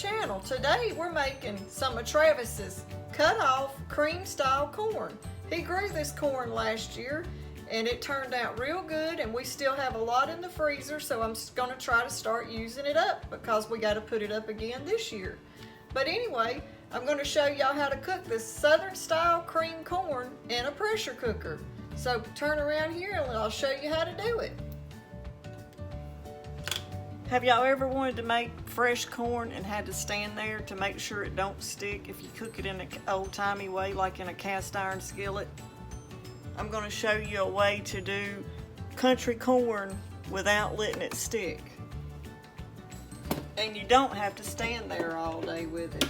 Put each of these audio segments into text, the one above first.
channel. Today we're making some of Travis's cut off cream style corn. He grew this corn last year and it turned out real good, and we still have a lot in the freezer, so I'm gonna try to start using it up because we gotta put it up again this year. But anyway, I'm gonna show y'all how to cook this southern style cream corn in a pressure cooker. So turn around here and I'll show you how to do it. Have y'all ever wanted to make fresh corn and had to stand there to make sure it don't stick if you cook it in an old-timey way, like in a cast iron skillet? I'm going to show you a way to do country corn without letting it stick. And you don't have to stand there all day with it.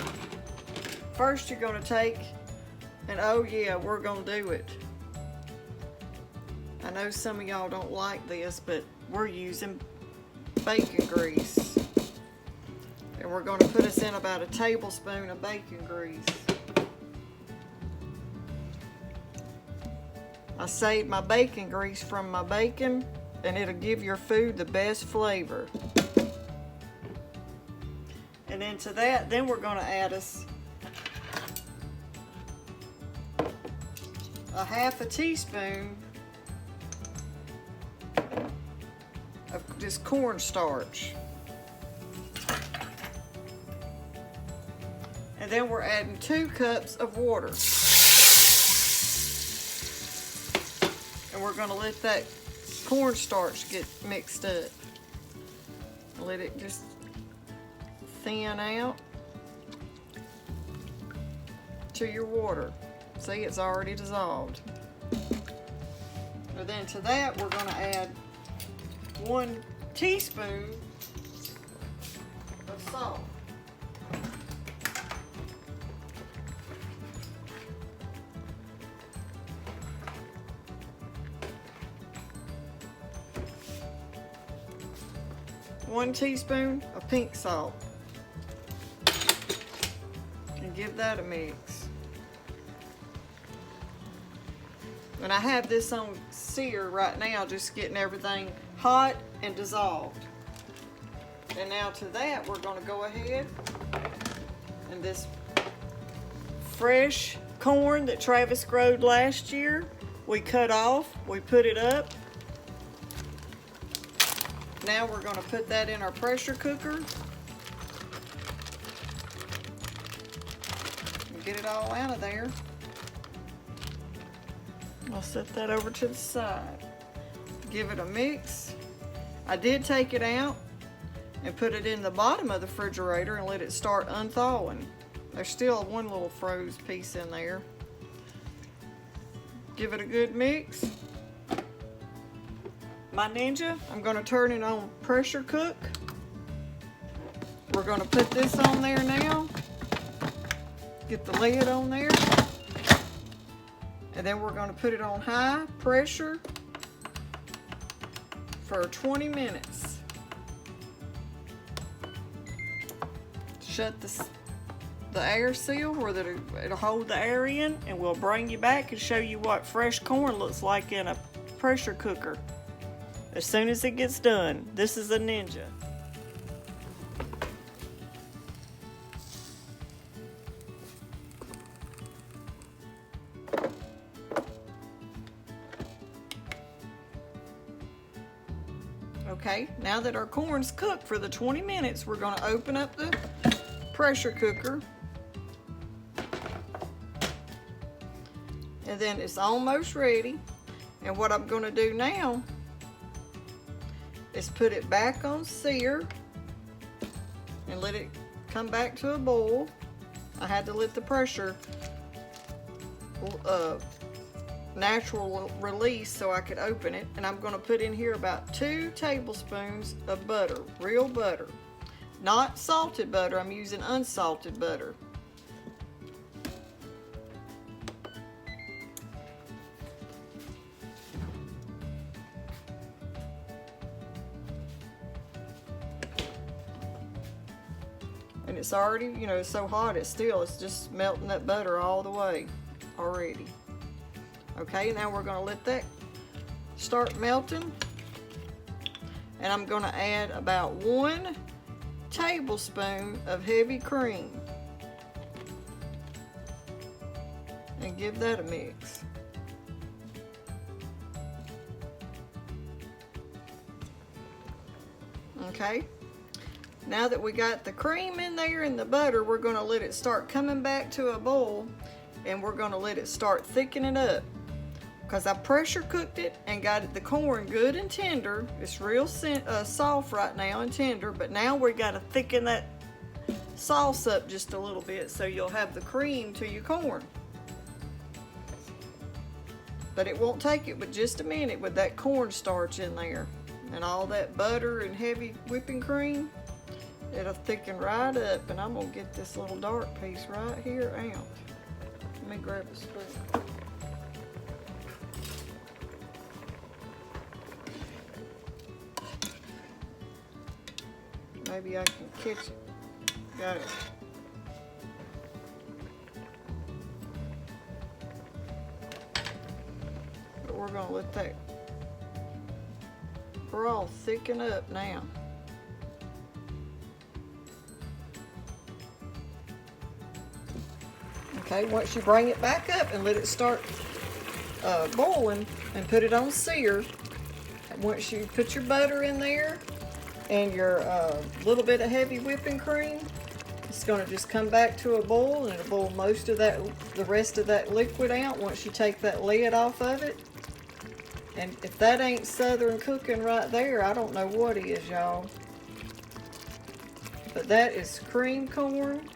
First you're going to take, and oh yeah, we're going to do it. I know some of y'all don't like this, but we're using bacon grease. And we're going to put us in about a tablespoon of bacon grease. I saved my bacon grease from my bacon, and it'll give your food the best flavor. And then to that, then we're going to add us a half a teaspoon of this cornstarch. And then we're adding 2 cups of water. And we're going to let that cornstarch get mixed up. Let it just thin out to your water. See, it's already dissolved. And then to that, we're going to add 1 teaspoon of salt. One teaspoon of pink salt, and give that a mix. And I have this on sear right now, just getting everything hot and dissolved. And now to that, we're going to go ahead and this fresh corn that Travis growed last year, we cut off, we put it up. Now we're going to put that in our pressure cooker and get it all out of there. I'll set that over to the side. Give it a mix. I did take it out and put it in the bottom of the refrigerator and let it start unthawing. There's still one little froze piece in there. Give it a good mix. My Ninja, I'm going to turn it on pressure cook. We're going to put this on there now. Get the lid on there. And then we're going to put it on high pressure for 20 minutes. Shut the air seal where it'll hold the air in, and we'll bring you back and show you what fresh corn looks like in a pressure cooker as soon as it gets done. This is a Ninja. Okay, now that our corn's cooked for the 20 minutes, we're going to open up the pressure cooker. And then it's almost ready. And what I'm going to do now is put it back on sear and let it come back to a boil. I had to let the pressure natural release so I could open it. And I'm going to put in here about 2 tablespoons of butter, real butter. Not salted butter, I'm using unsalted butter. And it's already, you know, so hot it's just melting that butter all the way already. Okay, now we're going to let that start melting. And I'm going to add about 1 tablespoon of heavy cream. And give that a mix. Okay, now that we got the cream in there and the butter, we're going to let it start coming back to a boil, and we're going to let it start thickening up. Because I pressure cooked it and got the corn good and tender. It's real soft right now and tender, but now we got to thicken that sauce up just a little bit so you'll have the cream to your corn. But it won't take it but just a minute with that cornstarch in there and all that butter and heavy whipping cream. It'll thicken right up, and I'm gonna get this little dark piece right here out. Let me grab a spoon. Maybe I can catch it. Got it. But we're gonna let that broth thicken up now. Okay, once you bring it back up and let it start boiling and put it on sear, once you put your butter in there and your little bit of heavy whipping cream, it's going to just come back to a boil, and it'll boil most of that, the rest of that liquid out once you take that lid off of it. And if that ain't Southern cooking right there, I don't know what is, y'all. But that is cream corn.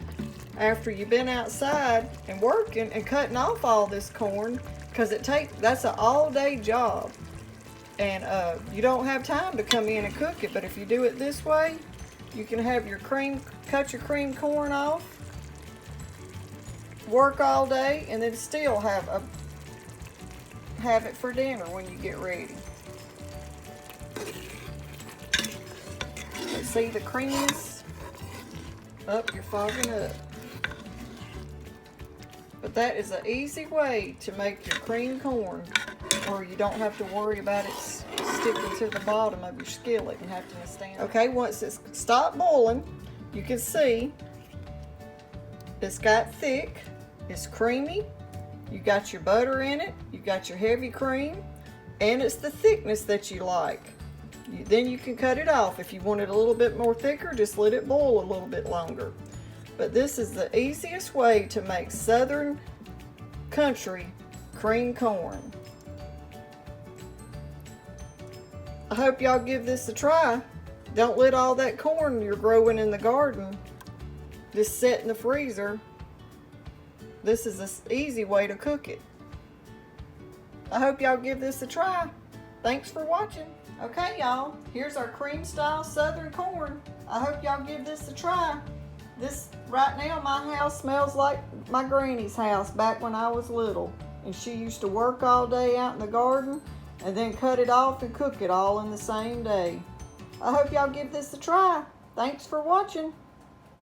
After you've been outside and working and cutting off all this corn, because that's an all-day job. And you don't have time to come in and cook it, but if you do it this way, you can have your cut your cream corn off, work all day, and then still have it for dinner when you get ready. Let's see the creaminess. Up, you're fogging up. But that is an easy way to make your cream corn, or you don't have to worry about it sticking to the bottom of your skillet and having to stand. Okay, once it's stopped boiling, you can see it's got thick, it's creamy, you got your butter in it, you got your heavy cream, and it's the thickness that you like. Then you can cut it off. If you want it a little bit more thicker, just let it boil a little bit longer. But this is the easiest way to make Southern country cream corn. I hope y'all give this a try. Don't let all that corn you're growing in the garden just sit in the freezer. This is an easy way to cook it. I hope y'all give this a try. Thanks for watching. Okay, y'all, here's our cream style Southern corn. I hope y'all give this a try. This, right now, my house smells like my granny's house back when I was little. And she used to work all day out in the garden and then cut it off and cook it all in the same day. I hope y'all give this a try. Thanks for watching.